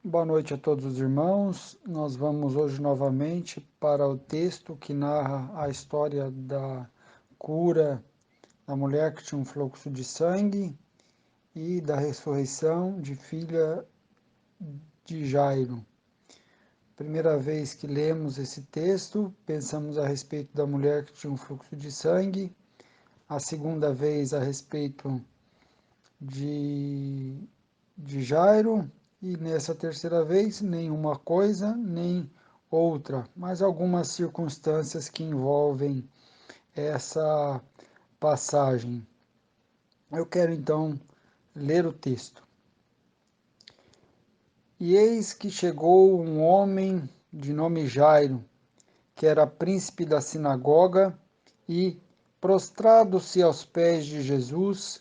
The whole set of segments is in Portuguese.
Boa noite a todos os irmãos. Nós vamos hoje novamente para o texto que narra a história da cura da mulher que tinha um fluxo de sangue e da ressurreição de filha de Jairo. Primeira vez que lemos esse texto, pensamos a respeito da mulher que tinha um fluxo de sangue. A segunda vez a respeito de Jairo, e nessa terceira vez, nenhuma coisa nem outra, mas algumas circunstâncias que envolvem essa passagem. Eu quero então ler o texto. E eis que chegou um homem de nome Jairo, que era príncipe da sinagoga, e, prostrado-se aos pés de Jesus,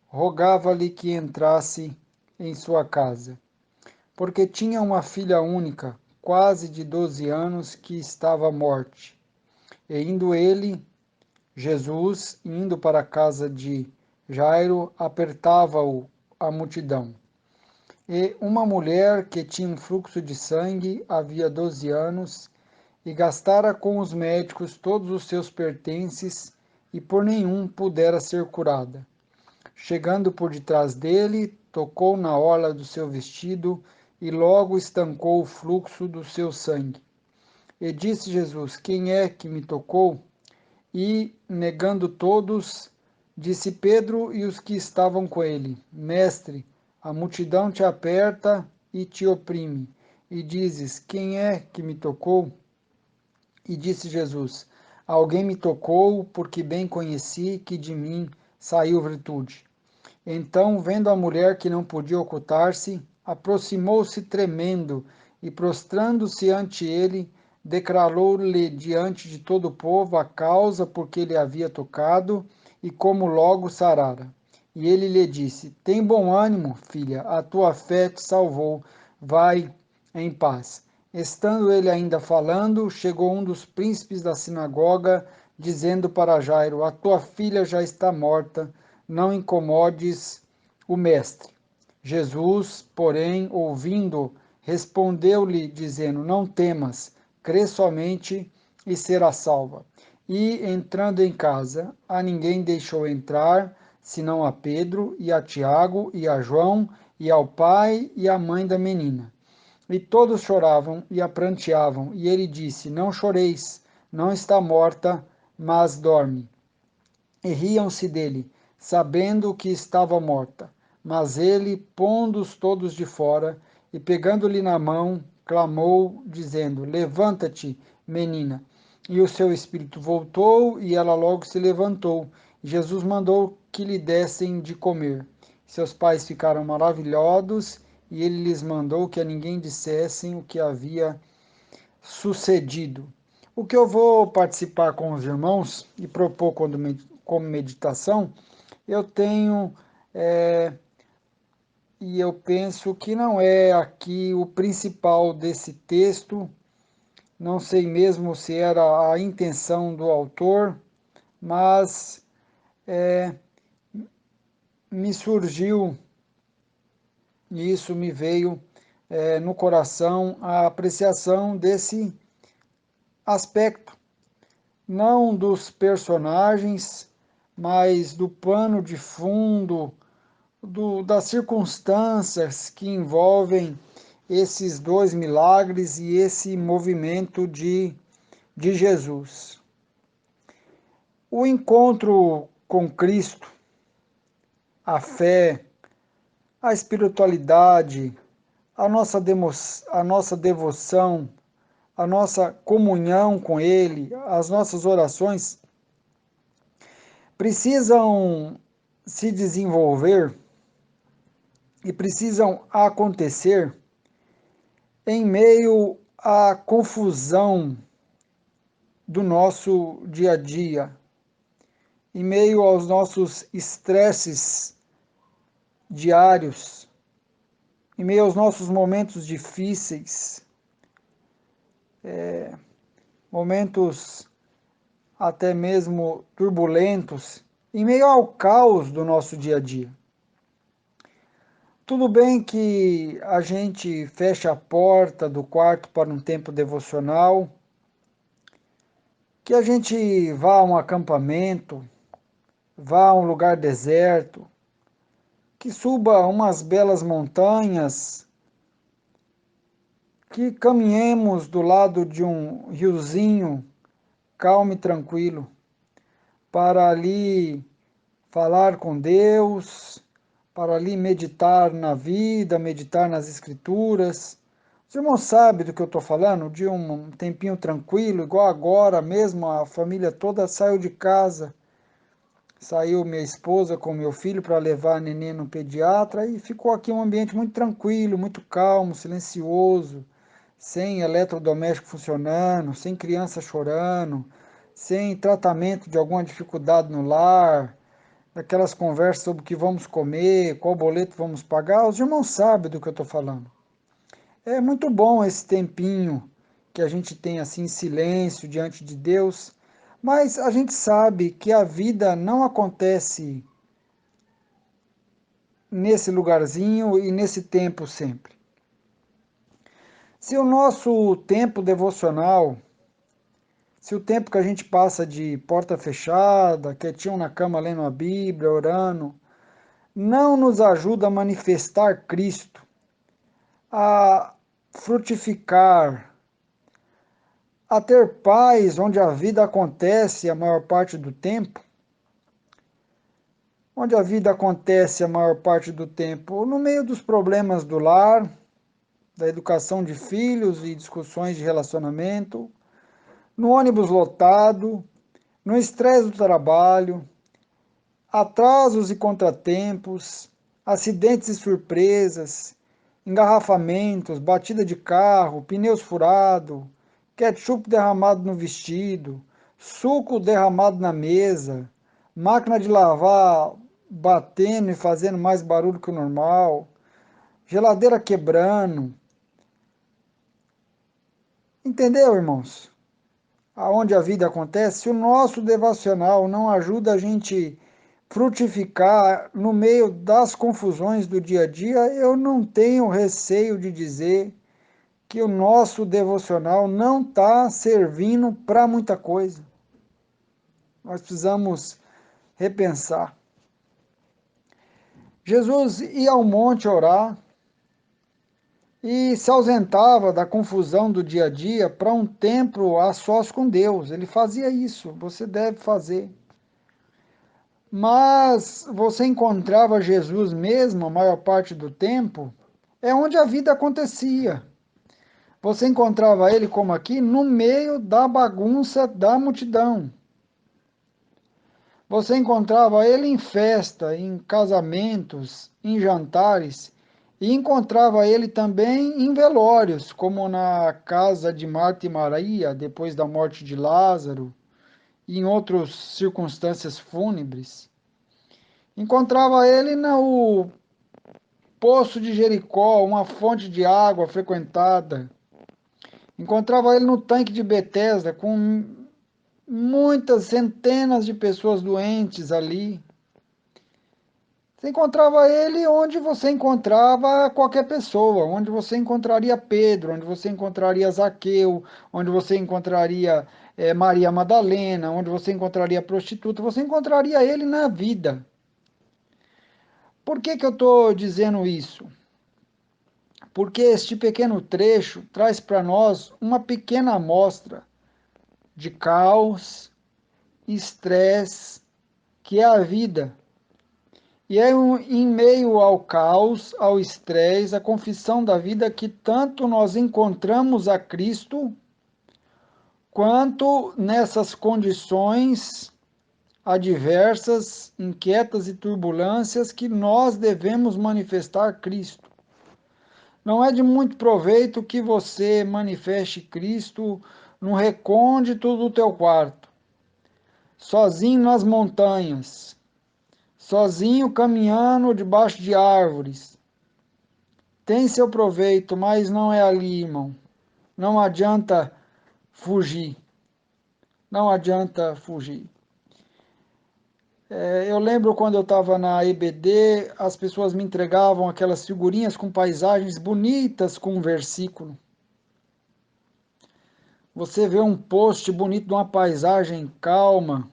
rogava-lhe que entrasse em sua casa, porque tinha uma filha única, quase de 12 anos, que estava à morte. E indo ele, Jesus, indo para a casa de Jairo, apertava-o a multidão. E uma mulher que tinha um fluxo de sangue havia 12 anos, e gastara com os médicos todos os seus pertences, e por nenhum pudera ser curada. Chegando por detrás dele, tocou na orla do seu vestido, e logo estancou o fluxo do seu sangue. E disse Jesus: Quem é que me tocou? E, negando todos, disse Pedro e os que estavam com ele: Mestre, a multidão te aperta e te oprime. E dizes: Quem é que me tocou? E disse Jesus: Alguém me tocou, porque bem conheci que de mim saiu virtude. Então, vendo a mulher que não podia ocultar-se, aproximou-se tremendo e, prostrando-se ante ele, declarou-lhe diante de todo o povo a causa por que ele havia tocado e como logo sarara. E ele lhe disse: Tem bom ânimo, filha, a tua fé te salvou, vai em paz. Estando ele ainda falando, chegou um dos príncipes da sinagoga, dizendo para Jairo: A tua filha já está morta, não incomodes o mestre. Jesus, porém, ouvindo, respondeu-lhe, dizendo: Não temas, crê somente e será salva. E, entrando em casa, a ninguém deixou entrar, senão a Pedro e a Tiago e a João e ao pai e à mãe da menina. E todos choravam e a pranteavam. E ele disse: Não choreis, não está morta, mas dorme. E riam-se dele, sabendo que estava morta. Mas ele, pondo-os todos de fora, e pegando-lhe na mão, clamou, dizendo: Levanta-te, menina. E o seu espírito voltou, e ela logo se levantou. Jesus mandou que lhe dessem de comer. Seus pais ficaram maravilhados, e ele lhes mandou que a ninguém dissessem o que havia sucedido. O que eu vou participar com os irmãos e propor como meditação, eu tenho, e eu penso que não é aqui o principal desse texto, não sei mesmo se era a intenção do autor, mas me surgiu, e isso me veio no coração, a apreciação desse aspecto, não dos personagens, mas do pano de fundo, das circunstâncias que envolvem esses dois milagres e esse movimento de Jesus. O encontro com Cristo, a fé, a espiritualidade, a nossa devoção, a nossa comunhão com Ele, as nossas orações, precisam se desenvolver e precisam acontecer em meio à confusão do nosso dia a dia, em meio aos nossos estresses diários, em meio aos nossos momentos difíceis, momentos até mesmo turbulentos, em meio ao caos do nosso dia a dia. Tudo bem que a gente fecha a porta do quarto para um tempo devocional, que a gente vá a um acampamento, vá a um lugar deserto, que suba umas belas montanhas, que caminhemos do lado de um riozinho calmo e tranquilo, para ali falar com Deus, para ali meditar na vida, meditar nas Escrituras. Os irmãos sabem do que eu estou falando? De um tempinho tranquilo, igual agora mesmo, a família toda saiu de casa. Saiu minha esposa com meu filho para levar a neném no pediatra e ficou aqui um ambiente muito tranquilo, muito calmo, silencioso, sem eletrodoméstico funcionando, sem criança chorando, sem tratamento de alguma dificuldade no lar, daquelas conversas sobre o que vamos comer, qual boleto vamos pagar. Os irmãos sabem do que eu estou falando. É muito bom esse tempinho que a gente tem assim em silêncio diante de Deus, mas a gente sabe que a vida não acontece nesse lugarzinho e nesse tempo sempre. Se o nosso tempo devocional, se o tempo que a gente passa de porta fechada, quietinho na cama lendo a Bíblia, orando, não nos ajuda a manifestar Cristo, a frutificar, a ter paz onde a vida acontece a maior parte do tempo, onde a vida acontece a maior parte do tempo, no meio dos problemas do lar, da educação de filhos e discussões de relacionamento, no ônibus lotado, no estresse do trabalho, atrasos e contratempos, acidentes e surpresas, engarrafamentos, batida de carro, pneus furados, ketchup derramado no vestido, suco derramado na mesa, máquina de lavar batendo e fazendo mais barulho que o normal, geladeira quebrando. Entendeu, irmãos? Aonde a vida acontece, se o nosso devocional não ajuda a gente frutificar no meio das confusões do dia a dia, eu não tenho receio de dizer que o nosso devocional não está servindo para muita coisa. Nós precisamos repensar. Jesus ia ao monte orar e se ausentava da confusão do dia a dia para um tempo a sós com Deus. Ele fazia isso, você deve fazer. Mas você encontrava Jesus mesmo a maior parte do tempo é onde a vida acontecia. Você encontrava ele como aqui no meio da bagunça da multidão. Você encontrava ele em festa, em casamentos, em jantares, e encontrava ele também em velórios, como na casa de Marta e Maria, depois da morte de Lázaro, e em outras circunstâncias fúnebres. Encontrava ele no poço de Jericó, uma fonte de água frequentada. Encontrava ele no tanque de Betesda, com muitas centenas de pessoas doentes ali. Você encontrava ele onde você encontrava qualquer pessoa, onde você encontraria Pedro, onde você encontraria Zaqueu, onde você encontraria Maria Madalena, onde você encontraria prostituta, você encontraria ele na vida. Por que eu estou dizendo isso? Porque este pequeno trecho traz para nós uma pequena amostra de caos, estresse, que é a vida. E é em meio ao caos, ao estresse, à confissão da vida que tanto nós encontramos a Cristo, quanto nessas condições adversas, inquietas e turbulências que nós devemos manifestar Cristo. Não é de muito proveito que você manifeste Cristo no recôndito do teu quarto, sozinho nas montanhas, sozinho caminhando debaixo de árvores. Tem seu proveito, mas não é ali, irmão. Não adianta fugir. Não adianta fugir. Eu lembro quando eu estava na EBD, as pessoas me entregavam aquelas figurinhas com paisagens bonitas com um versículo. Você vê um post bonito de uma paisagem calma,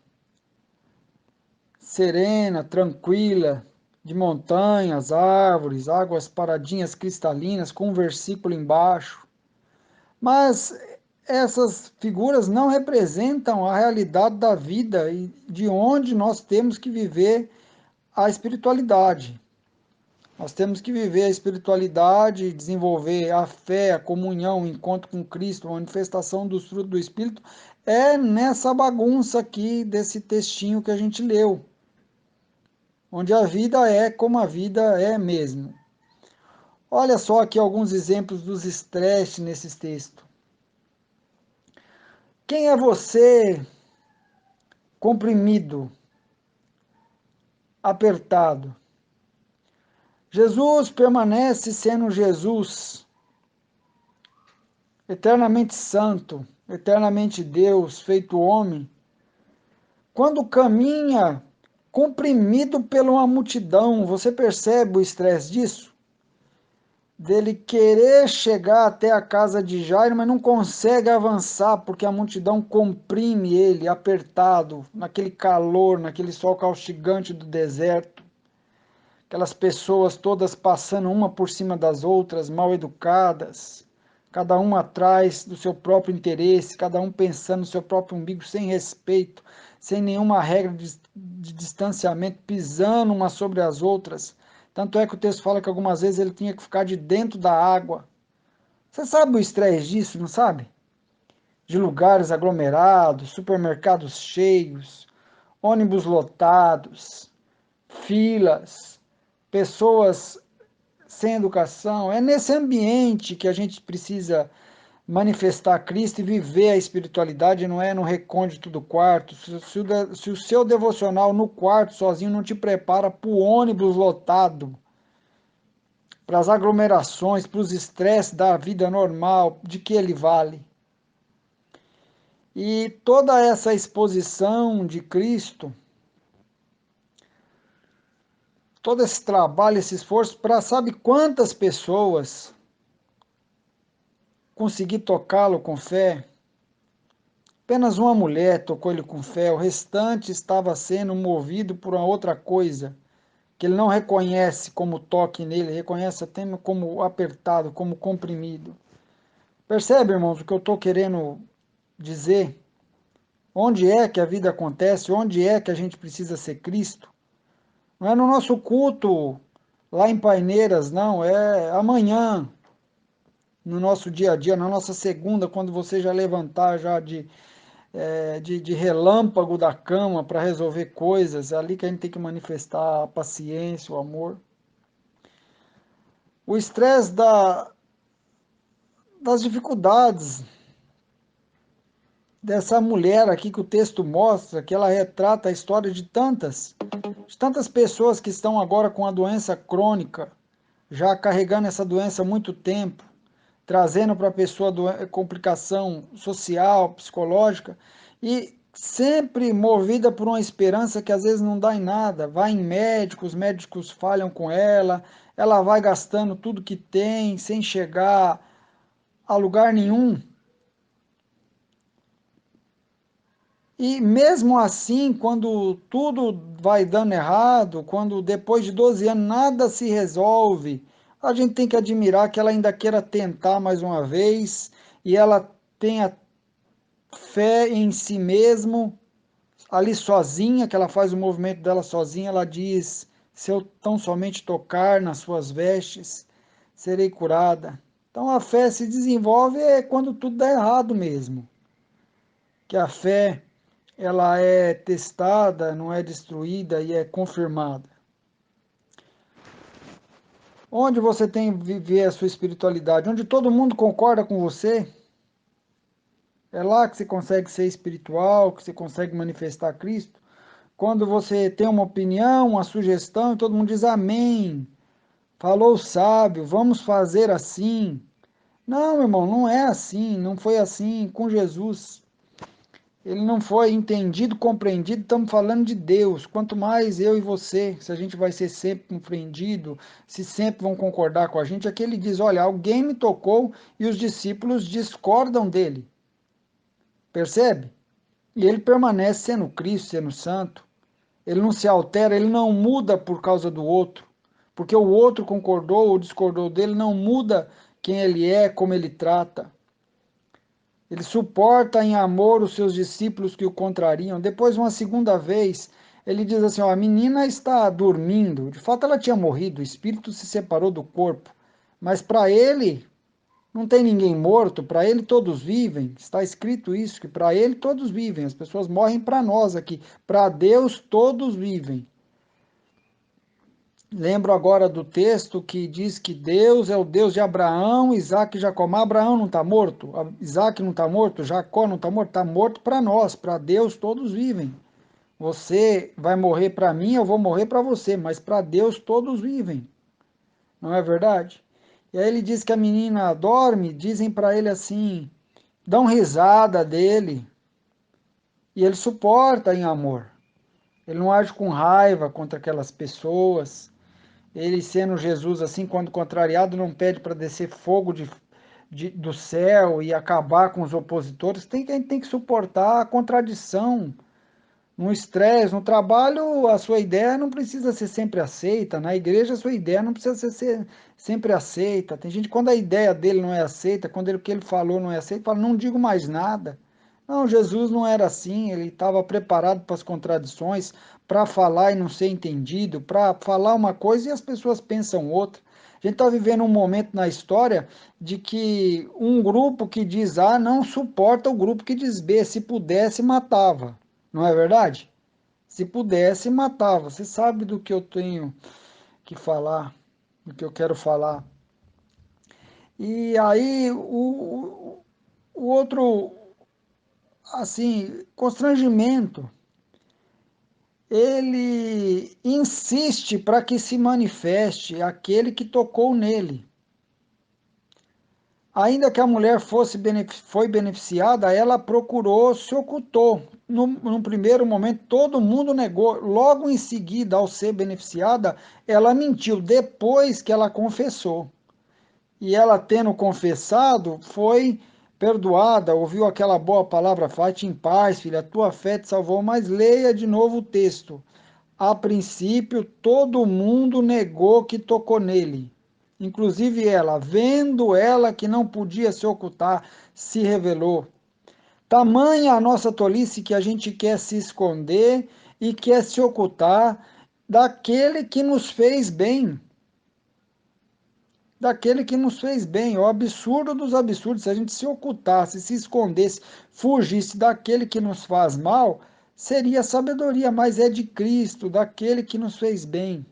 serena, tranquila, de montanhas, árvores, águas paradinhas cristalinas, com um versículo embaixo. Mas essas figuras não representam a realidade da vida e de onde nós temos que viver a espiritualidade. Nós temos que viver a espiritualidade, desenvolver a fé, a comunhão, o encontro com Cristo, a manifestação dos frutos do Espírito, é nessa bagunça aqui desse textinho que a gente leu, onde a vida é como a vida é mesmo. Olha só aqui alguns exemplos dos estresses nesse texto. Quem é você comprimido, apertado? Jesus permanece sendo Jesus, eternamente santo, eternamente Deus, feito homem, quando caminha comprimido por uma multidão. Você percebe o estresse disso? Dele querer chegar até a casa de Jairo, mas não consegue avançar porque a multidão comprime ele, apertado, naquele calor, naquele sol caustigante do deserto. Aquelas pessoas todas passando uma por cima das outras, mal educadas, cada um atrás do seu próprio interesse, cada um pensando no seu próprio umbigo, sem respeito, sem nenhuma regra de distanciamento, pisando umas sobre as outras. Tanto é que o texto fala que algumas vezes ele tinha que ficar de dentro da água. Você sabe o estresse disso, não sabe? De lugares aglomerados, supermercados cheios, ônibus lotados, filas, pessoas sem educação. É nesse ambiente que a gente precisa manifestar Cristo e viver a espiritualidade, não é no recôndito do quarto. Se o seu devocional no quarto sozinho não te prepara para o ônibus lotado, para as aglomerações, para os estresses da vida normal, de que ele vale? E toda essa exposição de Cristo, todo esse trabalho, esse esforço, para sabe quantas pessoas conseguir tocá-lo com fé? Apenas uma mulher tocou ele com fé, o restante estava sendo movido por uma outra coisa, que ele não reconhece como toque nele, reconhece até como apertado, como comprimido. Percebe, irmãos, o que eu estou querendo dizer? Onde é que a vida acontece? Onde é que a gente precisa ser Cristo? Não é no nosso culto lá em Paineiras, não, é amanhã, no nosso dia a dia, na nossa segunda, quando você já levantar já de relâmpago da cama para resolver coisas, é ali que a gente tem que manifestar a paciência, o amor. O estresse das dificuldades dessa mulher aqui que o texto mostra, que ela retrata a história de tantas pessoas que estão agora com a doença crônica, já carregando essa doença há muito tempo, trazendo para a pessoa complicação social, psicológica, e sempre movida por uma esperança que às vezes não dá em nada. Vai em médicos, os médicos falham com ela vai gastando tudo que tem, sem chegar a lugar nenhum. E mesmo assim, quando tudo vai dando errado, quando depois de 12 anos nada se resolve, a gente tem que admirar que ela ainda queira tentar mais uma vez e ela tenha fé em si mesmo, ali sozinha, que ela faz o movimento dela sozinha, ela diz: se eu tão somente tocar nas suas vestes, serei curada. Então a fé se desenvolve quando tudo dá errado mesmo. Que a fé ela é testada, não é destruída e é confirmada. Onde você tem que viver a sua espiritualidade, onde todo mundo concorda com você, é lá que você consegue ser espiritual, que você consegue manifestar Cristo. Quando você tem uma opinião, uma sugestão, e todo mundo diz amém, falou o sábio, vamos fazer assim. Não, meu irmão, não é assim, não foi assim com Jesus. ele não foi entendido, compreendido. Estamos falando de Deus. Quanto mais eu e você, se a gente vai ser sempre compreendido, se sempre vão concordar com a gente, aqui ele diz: olha, alguém me tocou e os discípulos discordam dele. Percebe? E ele permanece sendo Cristo, sendo santo. Ele não se altera, ele não muda por causa do outro. Porque o outro concordou ou discordou dele, não muda quem ele é, como ele trata. Ele suporta em amor os seus discípulos que o contrariam. Depois, uma segunda vez, ele diz assim: ó, a menina está dormindo. De fato, ela tinha morrido, o espírito se separou do corpo. Mas para ele, não tem ninguém morto, para ele todos vivem. Está escrito isso, que para ele todos vivem. As pessoas morrem para nós aqui. Para Deus todos vivem. Lembro agora do texto que diz que Deus é o Deus de Abraão, Isaac e Jacó. Mas Abraão não está morto, Isaac não está morto, Jacó não está morto para nós, para Deus todos vivem. Você vai morrer para mim, eu vou morrer para você, mas para Deus todos vivem. Não é verdade? E aí ele diz que a menina dorme, dizem para ele assim, dão risada dele, e ele suporta em amor. Ele não age com raiva contra aquelas pessoas. Ele, sendo Jesus, assim, quando contrariado, não pede para descer fogo do céu e acabar com os opositores. A gente tem que suportar a contradição. No estresse, no trabalho, a sua ideia não precisa ser sempre aceita. Na igreja, a sua ideia não precisa ser sempre aceita. Tem gente, quando a ideia dele não é aceita, quando o que ele falou não é aceito, fala, não digo mais nada. Não, Jesus não era assim, ele estava preparado para as contradições, para falar e não ser entendido, para falar uma coisa e as pessoas pensam outra. A gente está vivendo um momento na história de que um grupo que diz A não suporta o grupo que diz B, se pudesse, matava. Não é verdade? Se pudesse, matava. Você sabe do que eu tenho que falar, do que eu quero falar. E aí, o outro, assim, constrangimento, ele insiste para que se manifeste aquele que tocou nele. Ainda que a mulher foi beneficiada, ela procurou, se ocultou. No primeiro momento, todo mundo negou. Logo em seguida, ao ser beneficiada, ela mentiu, depois que ela confessou. E ela, tendo confessado, foi perdoada, ouviu aquela boa palavra: vai-te em paz, filha, a tua fé te salvou. Mas leia de novo o texto. A princípio, todo mundo negou que tocou nele. Inclusive ela, vendo ela que não podia se ocultar, se revelou. Tamanha a nossa tolice que a gente quer se esconder e quer se ocultar daquele que nos fez bem. Daquele que nos fez bem, o absurdo dos absurdos. Se a gente se ocultasse, se escondesse, fugisse daquele que nos faz mal, seria sabedoria, mas é de Cristo, daquele que nos fez bem.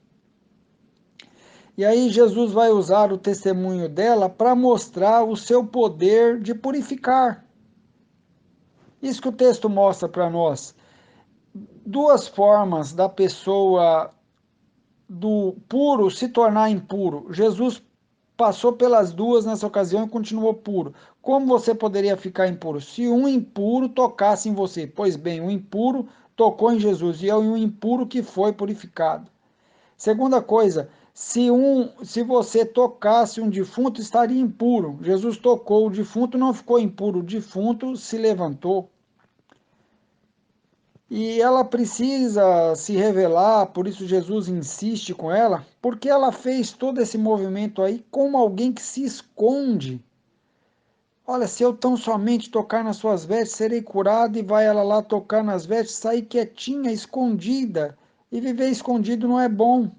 E aí Jesus vai usar o testemunho dela para mostrar o seu poder de purificar. Isso que o texto mostra para nós. Duas formas da pessoa do puro se tornar impuro. Jesus passou pelas duas nessa ocasião e continuou puro. Como você poderia ficar impuro? Se um impuro tocasse em você. Pois bem, o impuro tocou em Jesus e é um impuro que foi purificado. Segunda coisa, se você tocasse um defunto, estaria impuro. Jesus tocou o defunto, não ficou impuro. O defunto se levantou. E ela precisa se revelar, por isso Jesus insiste com ela, porque ela fez todo esse movimento aí como alguém que se esconde. Olha, se eu tão somente tocar nas suas vestes, serei curada, e vai ela lá tocar nas vestes, sair quietinha, escondida. E viver escondido não é bom.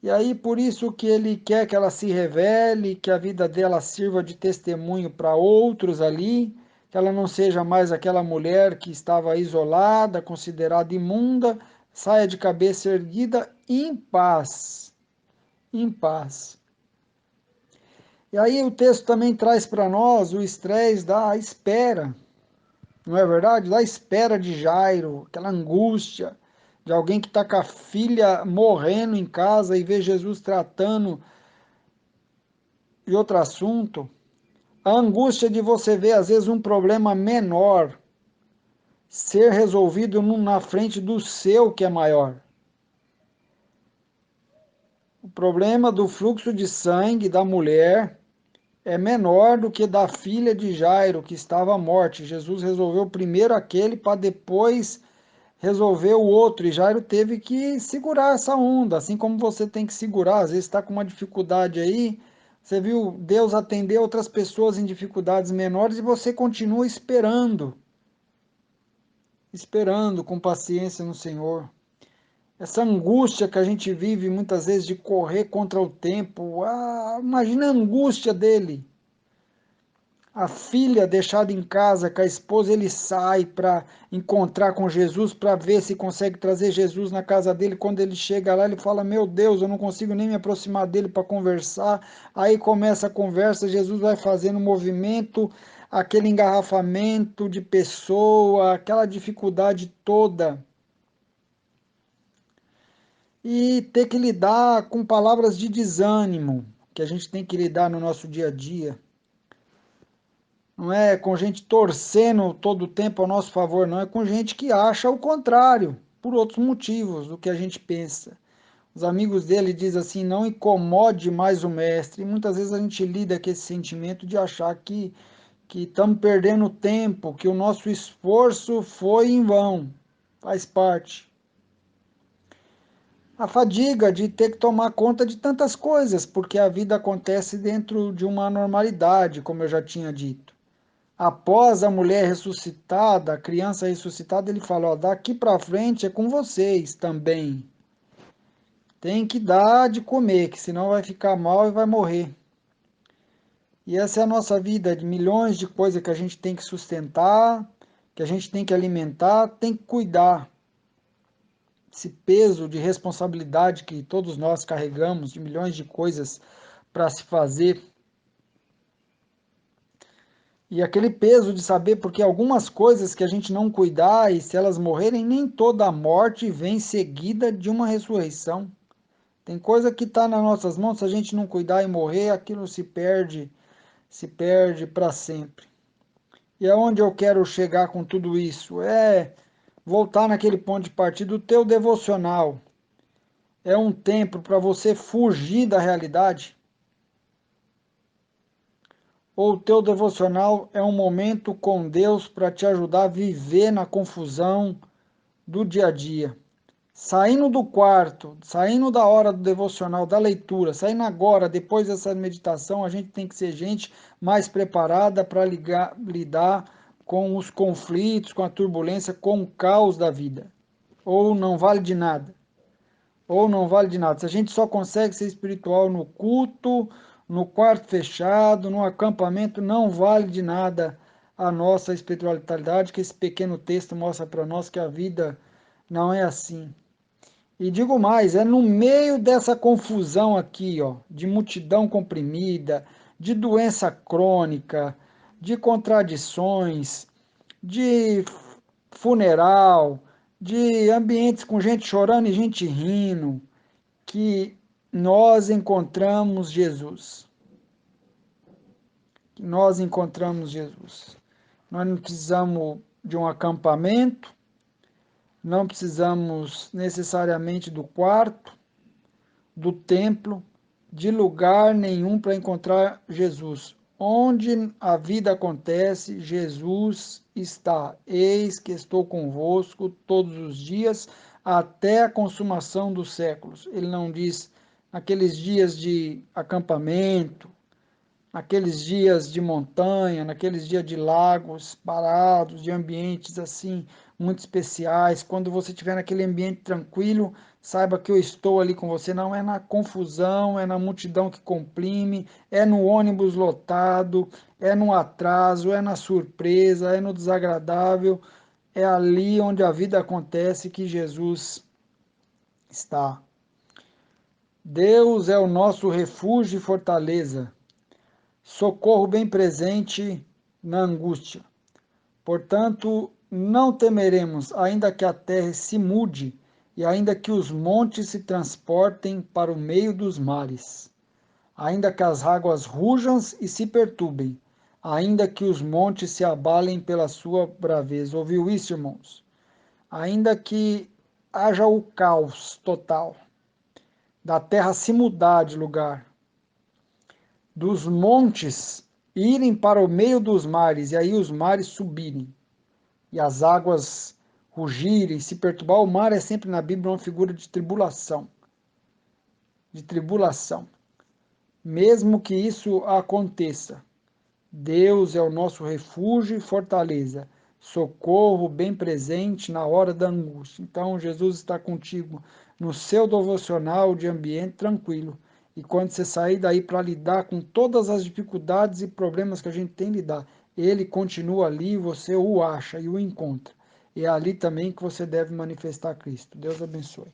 E aí, por isso que ele quer que ela se revele, que a vida dela sirva de testemunho para outros ali, que ela não seja mais aquela mulher que estava isolada, considerada imunda, saia de cabeça erguida em paz. Em paz. E aí o texto também traz para nós o estresse da espera, não é verdade? Da espera de Jairo, aquela angústia de alguém que está com a filha morrendo em casa e vê Jesus tratando de outro assunto. A angústia de você ver, às vezes, um problema menor ser resolvido na frente do seu que é maior. O problema do fluxo de sangue da mulher é menor do que da filha de Jairo, que estava à morte. Jesus resolveu primeiro aquele para depois resolver o outro. E Jairo teve que segurar essa onda, assim como você tem que segurar. Às vezes está com uma dificuldade aí, você viu Deus atender outras pessoas em dificuldades menores e você continua esperando com paciência no Senhor. Essa angústia que a gente vive muitas vezes de correr contra o tempo, imagina a angústia dele. A filha deixada em casa com a esposa, ele sai para encontrar com Jesus, para ver se consegue trazer Jesus na casa dele. Quando ele chega lá, ele fala: Meu Deus, eu não consigo nem me aproximar dele para conversar. Aí começa a conversa, Jesus vai fazendo movimento, aquele engarrafamento de pessoa, aquela dificuldade toda. E ter que lidar com palavras de desânimo, que a gente tem que lidar no nosso dia a dia. Não é com gente torcendo todo o tempo ao nosso favor, não, é com gente que acha o contrário, por outros motivos do que a gente pensa. Os amigos dele dizem assim: não incomode mais o mestre. E muitas vezes a gente lida com esse sentimento de achar que estamos perdendo tempo, que o nosso esforço foi em vão. Faz parte. A fadiga de ter que tomar conta de tantas coisas, porque a vida acontece dentro de uma normalidade, como eu já tinha dito. Após a mulher ressuscitada, a criança ressuscitada, ele fala: ó, daqui para frente é com vocês também. Tem que dar de comer, que senão vai ficar mal e vai morrer. E essa é a nossa vida, de milhões de coisas que a gente tem que sustentar, que a gente tem que alimentar, tem que cuidar. Esse peso de responsabilidade que todos nós carregamos, de milhões de coisas para se fazer. E aquele peso de saber, porque algumas coisas que a gente não cuidar, e se elas morrerem, nem toda a morte vem seguida de uma ressurreição. Tem coisa que está nas nossas mãos, se a gente não cuidar e morrer, aquilo se perde para sempre. E aonde eu quero chegar com tudo isso? É voltar naquele ponto de partida do teu devocional. É um tempo para você fugir da realidade? Ou o teu devocional é um momento com Deus para te ajudar a viver na confusão do dia a dia? Saindo do quarto, saindo da hora do devocional, da leitura, saindo agora, depois dessa meditação, a gente tem que ser gente mais preparada para lidar com os conflitos, com a turbulência, com o caos da vida. Ou não vale de nada. Ou não vale de nada. Se a gente só consegue ser espiritual no culto, no quarto fechado, no acampamento, não vale de nada a nossa espiritualidade, que esse pequeno texto mostra para nós que a vida não é assim. E digo mais, é no meio dessa confusão aqui, ó, de multidão comprimida, de doença crônica, de contradições, de funeral, de ambientes com gente chorando e gente rindo, que nós encontramos Jesus. Que nós encontramos Jesus. Nós não precisamos de um acampamento, não precisamos necessariamente do quarto, do templo, de lugar nenhum para encontrar Jesus. Onde a vida acontece, Jesus está. Eis que estou convosco todos os dias, até a consumação dos séculos. Ele não diz naqueles dias de acampamento, naqueles dias de montanha, naqueles dias de lagos parados, de ambientes assim muito especiais. Quando você estiver naquele ambiente tranquilo, saiba que eu estou ali com você. Não é na confusão, é na multidão que comprime, é no ônibus lotado, é no atraso, é na surpresa, é no desagradável. É ali onde a vida acontece que Jesus está. Deus é o nosso refúgio e fortaleza, socorro bem presente na angústia. Portanto, não temeremos, ainda que a terra se mude e ainda que os montes se transportem para o meio dos mares, ainda que as águas rujam e se perturbem, ainda que os montes se abalem pela sua braveza. Ouviu isso, irmãos? Ainda que haja o caos total, da terra se mudar de lugar, dos montes irem para o meio dos mares, e aí os mares subirem, e as águas rugirem, se perturbar. O mar é sempre na Bíblia uma figura de tribulação, de tribulação. Mesmo que isso aconteça, Deus é o nosso refúgio e fortaleza, socorro bem presente na hora da angústia. Então, Jesus está contigo no seu devocional de ambiente tranquilo. E quando você sair daí para lidar com todas as dificuldades e problemas que a gente tem que lidar, ele continua ali, você o acha e o encontra. E é ali também que você deve manifestar Cristo. Deus abençoe.